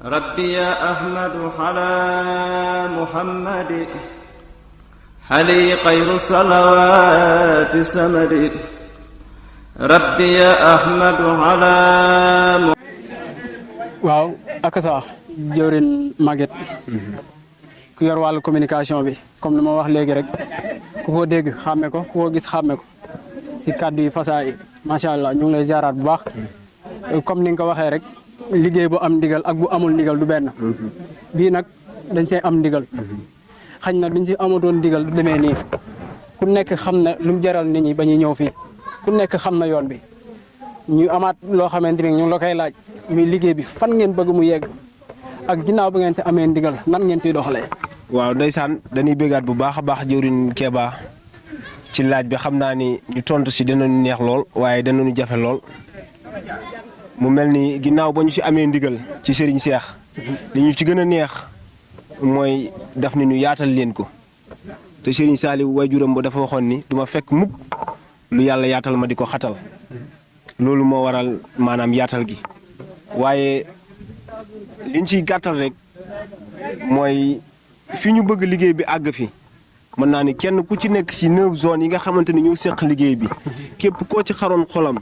ربي يا أحمد على محمد حلي خير الصلوات سمد ربي يا أحمد على waaw ak sa jëwrin Maguette ku yor wàllu communication bi comme li ma wax léegi rek ku ko dégg xàmme ko ku ko gis xàmme ko si kàddu yi fasaa yi macha allah ñu ngi lay jaaraat bu baax comme ni nga ko waxee rek liggéey bu am ndigal ak bu amul ndigal du benn bii nag dañ see am ndigal xañ na duñ si amatoon ndigal du demee nii ku nekk xam na lu mu jaral nit ñi ba ñuy ñëw fii ku nekk xam na yoon bi ñu amaat loo xamante ni ñu ngi la koy laaj muy liggéey bi fan ngeen bëgg mu yegg ak ginnaaw bi ngeen si amee ndigal nan ngeen siy doxalee. waaw ndeysaan dañuy bégaat bu baax a baax jëwriñ Keba ci laaj bi xam naa ni ñu tontu si danañu neex lool waaye danañu jafe lool mu mel ni ginnaaw ba ñu si amee ndigal ci Serigne Cheikh li ñu ci gën a neex mooy daf ni ñu yaatal leen ko te Serigne Saliou waajuram ba dafa waxoon ni duma fekk mukk lu yàlla yaatal ma di ko xatal loolu moo waral maanaam yaatal gi waaye liñ ciy gàttal rek mooy fi ñu bëgg liggéey bi àgg fi mën naa ni kenn ku ci nekk ci 9 zones yi nga xamante ni ñoo seq liggéey bi képp koo ci xaroon xolam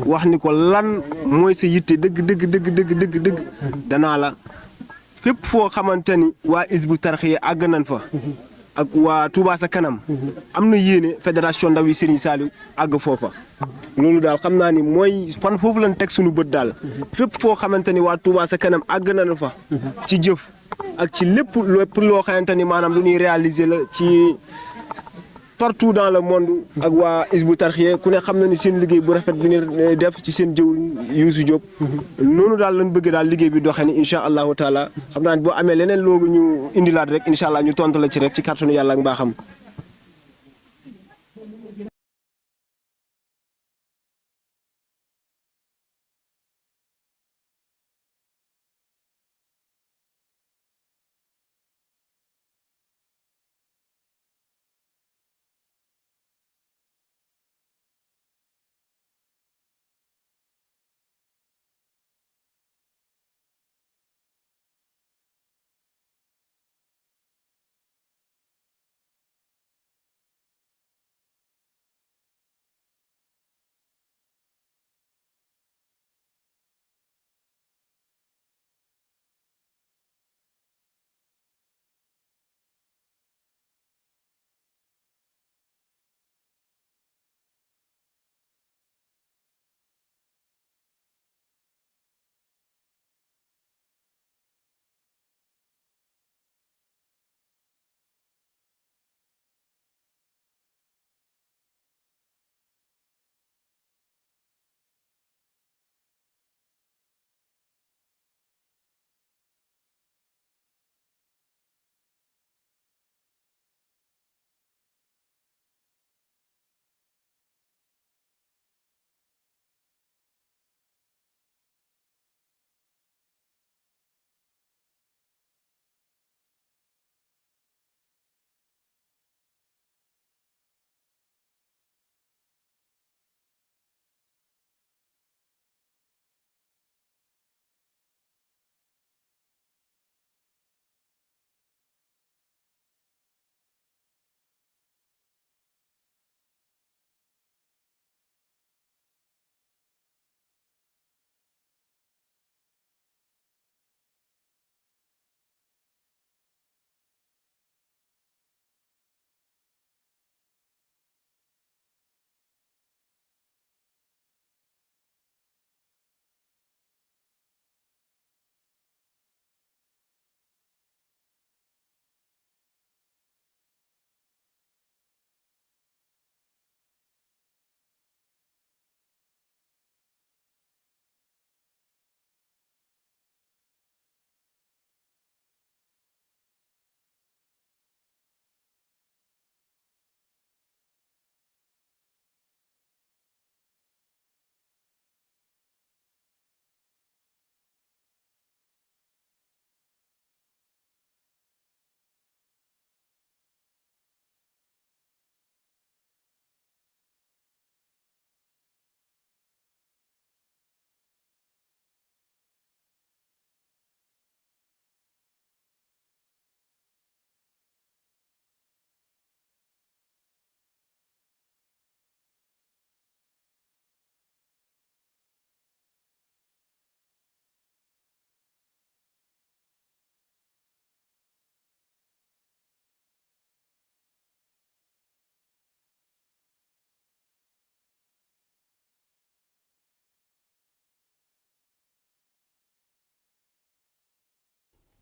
wax ni ko lan mooy sa yitte dëgg dëgg danaa la fépp foo xamante ni waa Hizbut Tarqiyyah àgg nañ fa ak waa Touba sa kanam am na yéene fédération ndaw yi Serigne Saliou àgg foofa loolu daal xam naa ni mooy fan foofu lañ teg suñu bët daal fépp foo xamante ni waa Touba sa kanam àgg nañ fa ci jëf ak ci lépp loo xamante ni maanaam lu ñuy réaliser la ci partout dans le monde ak waa Hizbut Tarqiyyah ku ne xam na ni seen liggéey bu rafet bi ñu def ci seen jëw Youssou Diop noonu daal lañ bëgg daal liggéey bi doxee ni incha allahu taala xam naa ni boo amee leneen loogu ñu indilaat rek incha allah ñu tontu la ci rek ci kàttanu yàlla ak mbaaxam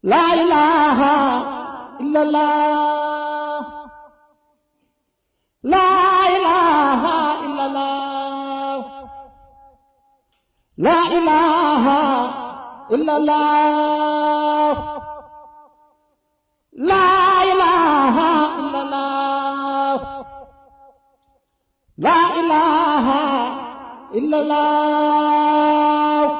لا إله إلا الله لا إله إلا الله لا إله إلا الله لا إله إلا الله لا إله إلا الله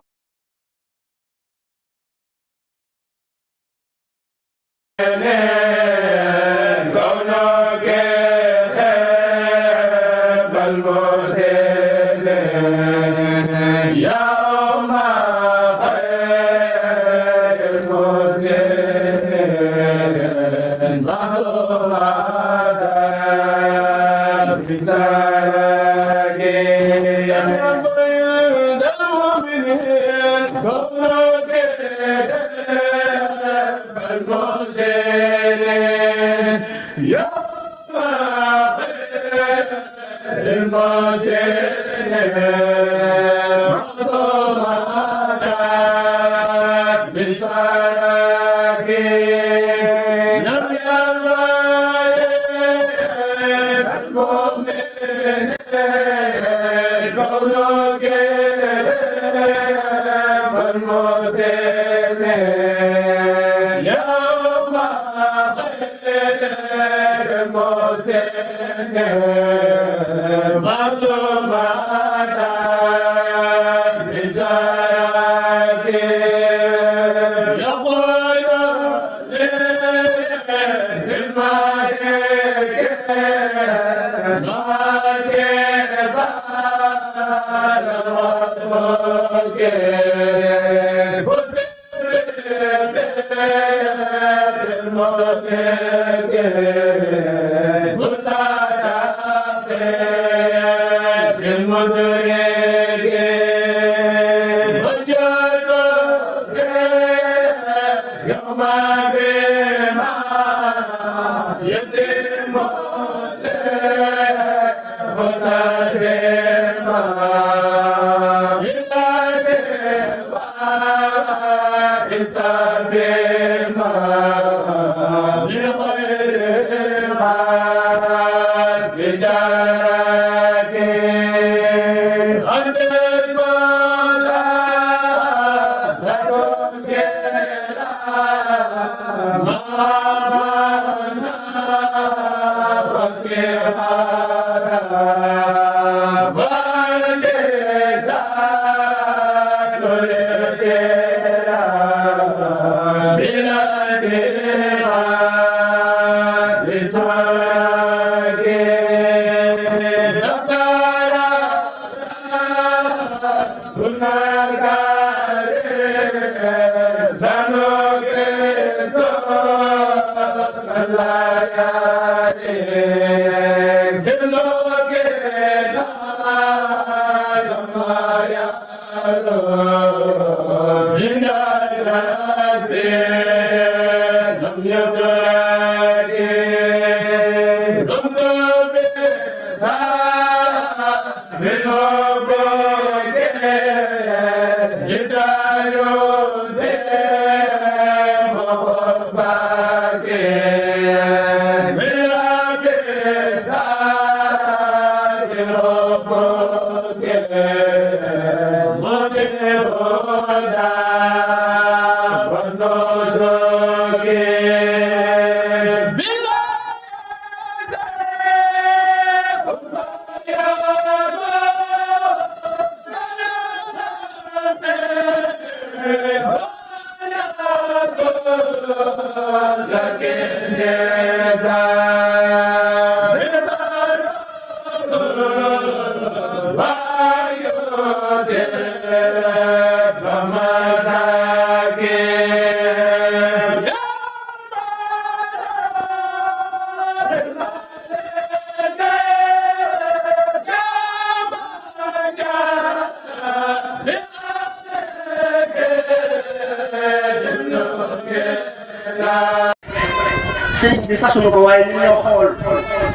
sëriñ bi sasuñu ko waaye ñu ñoo xool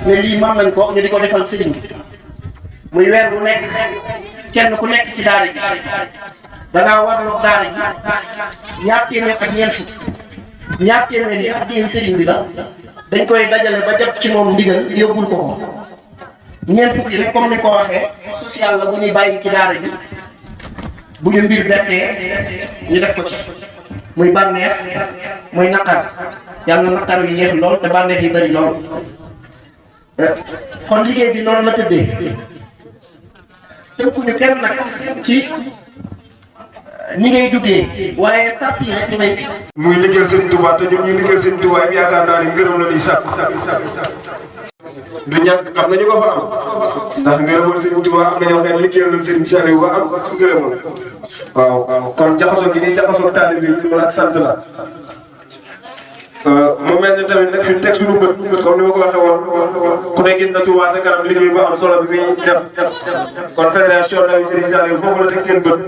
ne lii mën nañ ko ñu di ko defal sëriñ bi muy weer bu nekk kenn ku nekk ci daara ji da ngaa warloo daara ji ñaar téeméer ak ñeent fukk ñaar téeméer yi ak sëriñ bi la dañ koy dajale ba jot ci moom ndigal yóbbul ko ko ñeent fukki rek comme ni ko waxee social la bu ñuy bàyyi ci daara ji bu ñu mbir bettee ñu def ko ci muy bànneex muy naqar yàlla na naqar yi yéex lool te bànneex yi bari lool kon liggéey bi noonu la tëddee tënkuñu kenn nag ci ni ngay duggee waaye sàpp yi rek may muy liggéeyal Sëriñ Tuubaa te ñun ñuy liggéeyal Sëriñ Tuubaa yi yaakaar naa ni ngërëm la ñuy sàkk du ñàkk am nañu ko fa am ndax ngërëmal Sëriñ Tuubaa am na ñoo xam ne liggéeyal nañ Sëriñ Saliou ba am ngërëmal waaw kon jaxasoo gi nii jaxasoo taalibe yi loolu ak sant la mu mel ni tamit nag fi mu teg suñu bët comme ni ma ko waxee woon ku ne gis na Touba Ca Kanam liggéey bu am solo bi muy def kon fédération ndawi Serigne Saliou foofu la teg seen bët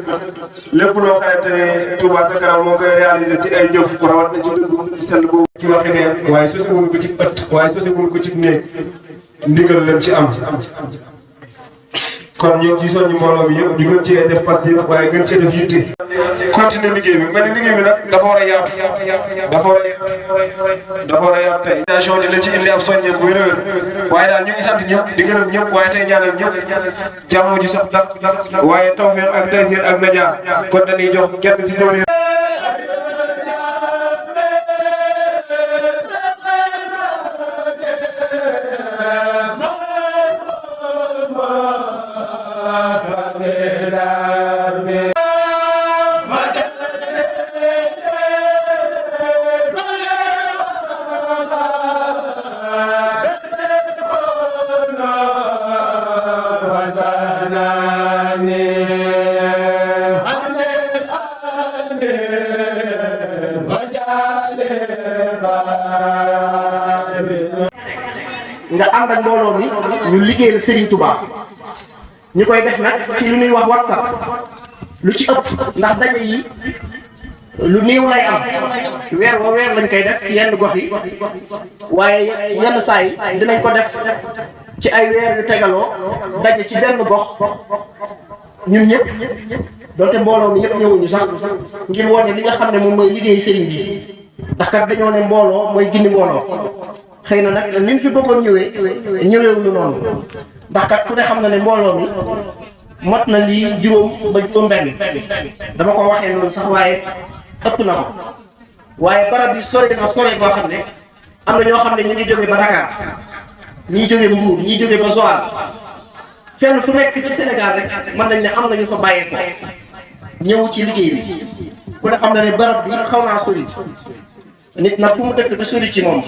lépp loo xamante ne Touba Ca Kanam moo koy réaliser ci ay jëf ko rawat na ci dëgg sell boobu ci waxe neen waaye sosewul ko ci ëtt waaye sosewul ko ci néeg ndigal leen ci am kon ñu ngi ci soññi mbooloo bi yëpp ñu gën cee def pas yi waaye gën cee def yitte continuer liggéey bi mel ni liggéey bi nag dafa war a yaatu dafa war a yaatu tey station dina ci indi ab soññe bu wér waaye daal ñu ngi sant ñëpp di gërëm ñëpp waaye tey ñaanal ñëpp jàmm ji sax dak waaye tawfeex ak tayseer ak najaar kon dañuy jox kenn si ñëw nga ànd ak mbooloo mi ñu liggéeyal Serigne Touba ñu koy def nag ci lu ñuy wax WhatsApp lu ci ëpp ndax daje yi lu néew lay am weer wa weer lañ koy def yenn gox yi waaye yenn saa yi dinañ ko def ci ay weer yu tegaloo daje ci benn gox ñun ñëpp donte mbooloo mi yëpp ñëwuñu sax ngir wane li nga xam ne moom mooy liggéey Serigne bi ndax kat dañoo ne mbooloo mooy gindi mbooloo xëy na nag ni ñu fi bëggoon ñëweewuñu noonu ndax kat ku ne xam na ne mbooloo mi mot na lii juróom ba juróom-benn dama ko waxee noonu sax waaye ëpp na ko waaye barab yi sore na sore boo xam ne am na ñoo xam ne ñu ngi jóge ba Dakar ñii jóge Mbour ñii jóge ba Joal fenn fu nekk ci Sénégal rek mën nañ ne am na ñu fa bàyyeekoo ñëw ci liggéey bi ku ne xam na ne barab bi xaw naa sori nit nag fu mu dëkk du sori ci moom.